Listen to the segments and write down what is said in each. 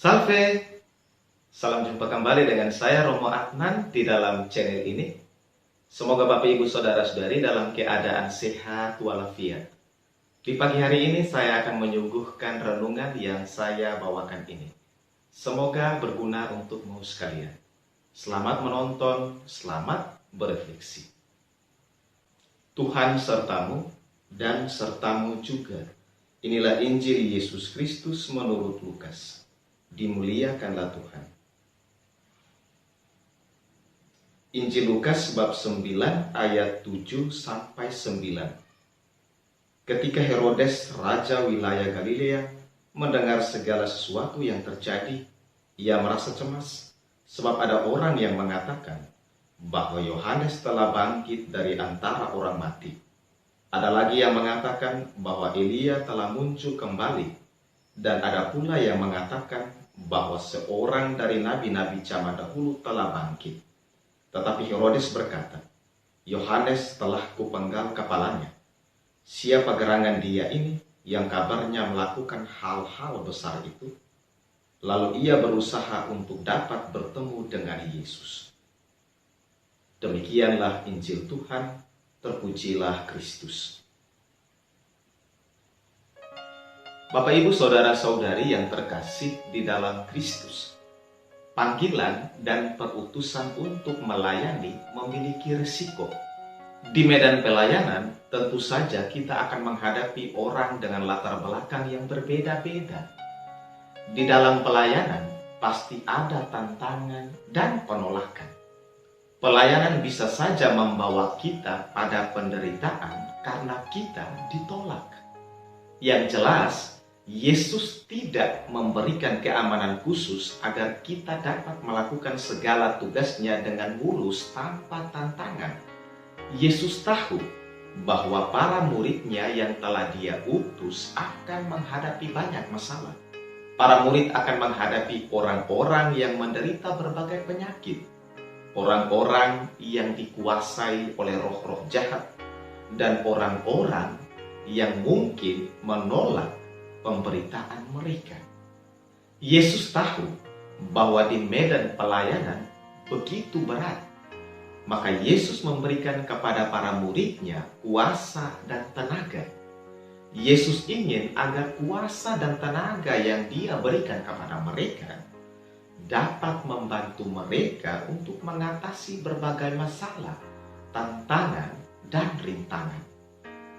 Salve, salam jumpa kembali dengan saya Romo Adnan di dalam channel ini. Semoga Bapak Ibu Saudara-saudari dalam keadaan sehat walafiat. Di pagi hari ini saya akan menyuguhkan renungan yang saya bawakan ini. Semoga berguna untukmu sekalian. Selamat menonton, selamat berefleksi. Tuhan sertamu dan sertamu juga. Inilah Injil Yesus Kristus menurut Lukas. Dimuliakanlah Tuhan. Injil Lukas bab 9 ayat 7 sampai 9. Ketika Herodes, raja wilayah Galilea, mendengar segala sesuatu yang terjadi, ia merasa cemas, sebab ada orang yang mengatakan bahwa Yohanes telah bangkit dari antara orang mati. Ada lagi yang mengatakan bahwa Elia telah muncul kembali, dan ada pula yang mengatakan bahwa seorang dari nabi-nabi zaman dahulu telah bangkit. Tetapi Herodes berkata, Yohanes telah kupenggal kepalanya. Siapa gerangan dia ini yang kabarnya melakukan hal-hal besar itu? Lalu ia berusaha untuk dapat bertemu dengan Yesus. Demikianlah Injil Tuhan, terpujilah Kristus. Bapak Ibu Saudara-saudari yang terkasih di dalam Kristus, panggilan dan perutusan untuk melayani memiliki risiko. Di medan pelayanan, tentu saja kita akan menghadapi orang dengan latar belakang yang berbeda-beda. Di dalam pelayanan, pasti ada tantangan dan penolakan. Pelayanan bisa saja membawa kita pada penderitaan karena kita ditolak. Yang jelas, Yesus tidak memberikan keamanan khusus agar kita dapat melakukan segala tugasnya dengan mulus tanpa tantangan. Yesus tahu bahwa para muridnya yang telah dia utus akan menghadapi banyak masalah. Para murid akan menghadapi orang-orang yang menderita berbagai penyakit, orang-orang yang dikuasai oleh roh-roh jahat, dan orang-orang yang mungkin menolak pemberitaan mereka. Yesus tahu bahwa di medan pelayanan begitu berat. Maka Yesus memberikan kepada para muridnya kuasa dan tenaga. Yesus ingin agar kuasa dan tenaga yang dia berikan kepada mereka dapat membantu mereka untuk mengatasi berbagai masalah, tantangan, dan rintangan.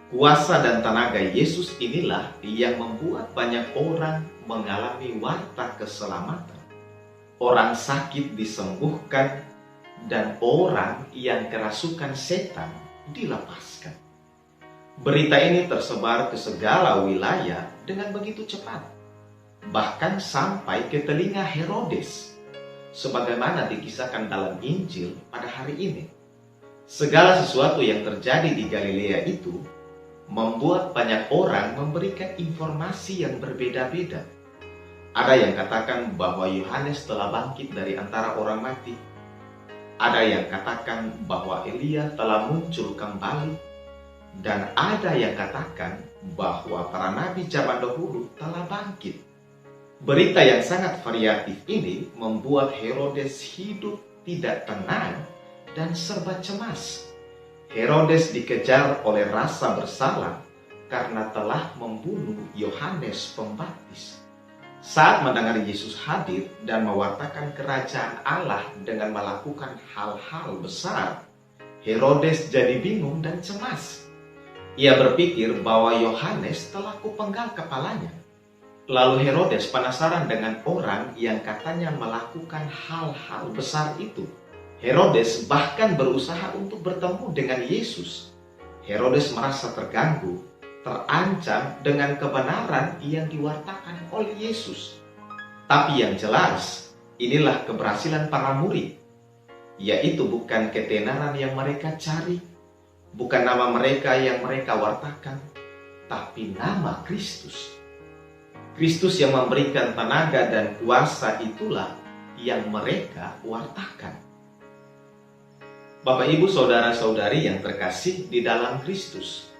Kuasa dan tenaga Yesus inilah yang membuat banyak orang mengalami warta keselamatan. Orang sakit disembuhkan dan orang yang kerasukan setan dilepaskan. Berita ini tersebar ke segala wilayah dengan begitu cepat, bahkan sampai ke telinga Herodes, sebagaimana dikisahkan dalam Injil pada hari ini. Segala sesuatu yang terjadi di Galilea itu membuat banyak orang memberikan informasi yang berbeda-beda. Ada yang katakan bahwa Yohanes telah bangkit dari antara orang mati. Ada yang katakan bahwa Elia telah muncul kembali. Dan ada yang katakan bahwa para nabi zaman dahulu telah bangkit. Berita yang sangat variatif ini membuat Herodes hidup tidak tenang dan serba cemas. Herodes dikejar oleh rasa bersalah karena telah membunuh Yohanes Pembaptis. Saat mendengar Yesus hadir dan mewartakan kerajaan Allah dengan melakukan hal-hal besar, Herodes jadi bingung dan cemas. Ia berpikir bahwa Yohanes telah kupenggal kepalanya. Lalu Herodes penasaran dengan orang yang katanya melakukan hal-hal besar itu. Herodes bahkan berusaha untuk bertemu dengan Yesus. Herodes merasa terganggu, terancam dengan kebenaran yang diwartakan oleh Yesus. Tapi yang jelas, inilah keberhasilan para murid, yaitu bukan ketenaran yang mereka cari, bukan nama mereka yang mereka wartakan, tapi nama Kristus. Kristus yang memberikan tenaga dan kuasa itulah yang mereka wartakan. Bapak Ibu Saudara-saudari yang terkasih di dalam Kristus,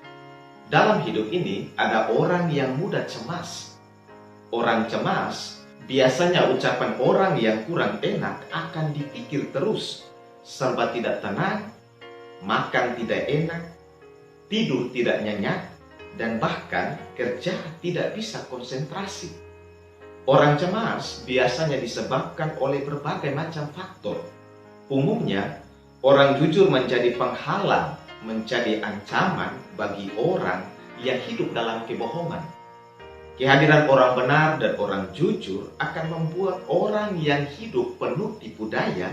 dalam hidup ini ada orang yang mudah cemas. Orang cemas Biasanya ucapan orang yang kurang enak akan dipikir terus, serba tidak tenang, makan tidak enak, tidur tidak nyenyak, dan bahkan kerja tidak bisa konsentrasi. Orang cemas biasanya disebabkan oleh berbagai macam faktor. Umumnya, orang jujur menjadi penghalang, menjadi ancaman bagi orang yang hidup dalam kebohongan. Kehadiran orang benar dan orang jujur akan membuat orang yang hidup penuh tipu daya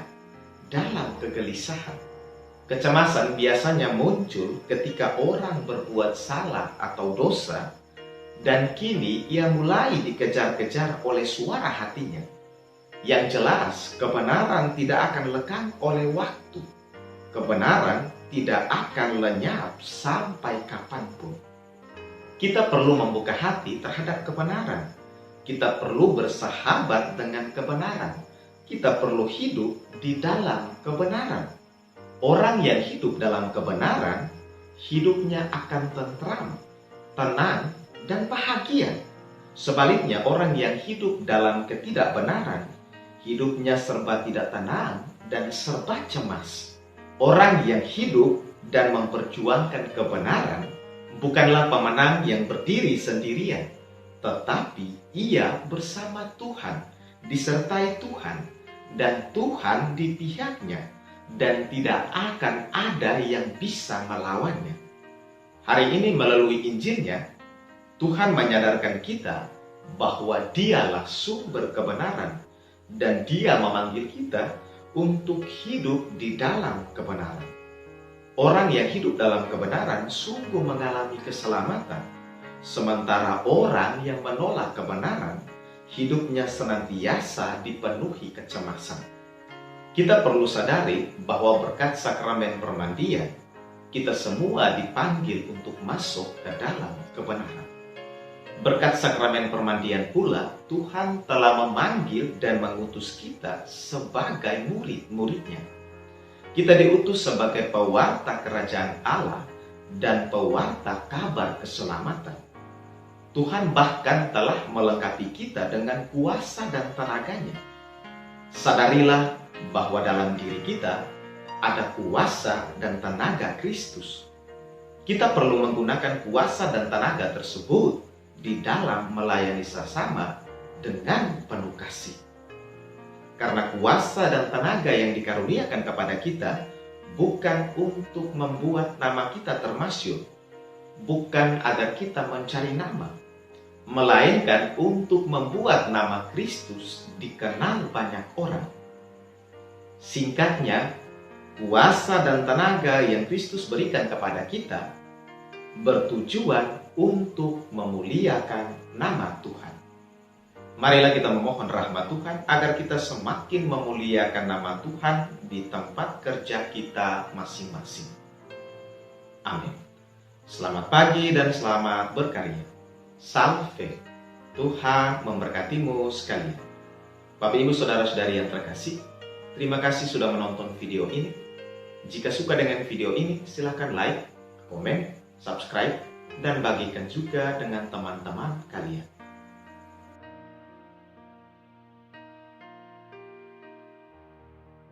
dalam kegelisahan. Kecemasan biasanya muncul ketika orang berbuat salah atau dosa, dan kini ia mulai dikejar-kejar oleh suara hatinya. Yang jelas, kebenaran tidak akan lekang oleh waktu. Kebenaran tidak akan lenyap sampai kapanpun. Kita perlu membuka hati terhadap kebenaran. Kita perlu bersahabat dengan kebenaran. Kita perlu hidup di dalam kebenaran. Orang yang hidup dalam kebenaran, hidupnya akan tentram, tenang, dan bahagia. Sebaliknya, orang yang hidup dalam ketidakbenaran, hidupnya serba tidak tenang dan serba cemas. Orang yang hidup dan memperjuangkan kebenaran bukanlah pemenang yang berdiri sendirian, tetapi ia bersama Tuhan, disertai Tuhan, dan Tuhan di pihaknya, dan tidak akan ada yang bisa melawannya. Hari ini melalui Injilnya, Tuhan menyadarkan kita bahwa Dialah sumber kebenaran, dan Dia memanggil kita untuk hidup di dalam kebenaran. Orang yang hidup dalam kebenaran sungguh mengalami keselamatan, sementara orang yang menolak kebenaran, hidupnya senantiasa dipenuhi kecemasan. Kita perlu sadari bahwa berkat sakramen permandian, kita semua dipanggil untuk masuk ke dalam kebenaran. Berkat sakramen permandian pula, Tuhan telah memanggil dan mengutus kita sebagai murid-muridnya. Kita diutus sebagai pewarta kerajaan Allah dan pewarta kabar keselamatan. Tuhan bahkan telah melengkapi kita dengan kuasa dan tenaganya. Sadarilah bahwa dalam diri kita ada kuasa dan tenaga Kristus. Kita perlu menggunakan kuasa dan tenaga tersebut di dalam melayani sesama dengan penuh kasih. Karena kuasa dan tenaga yang dikaruniakan kepada kita bukan untuk membuat nama kita termasyhur, bukan agar kita mencari nama, melainkan untuk membuat nama Kristus dikenal banyak orang. Singkatnya, kuasa dan tenaga yang Kristus berikan kepada kita bertujuan untuk memuliakan nama Tuhan. Marilah kita memohon rahmat Tuhan agar kita semakin memuliakan nama Tuhan di tempat kerja kita masing-masing. Amin. Selamat pagi dan selamat berkarya. Salve. Tuhan memberkatimu sekalian. Bapak, Ibu, Saudara-saudari yang terkasih, terima kasih sudah menonton video ini. Jika suka dengan video ini, silakan like, komen, subscribe, dan bagikan juga dengan teman-teman kalian.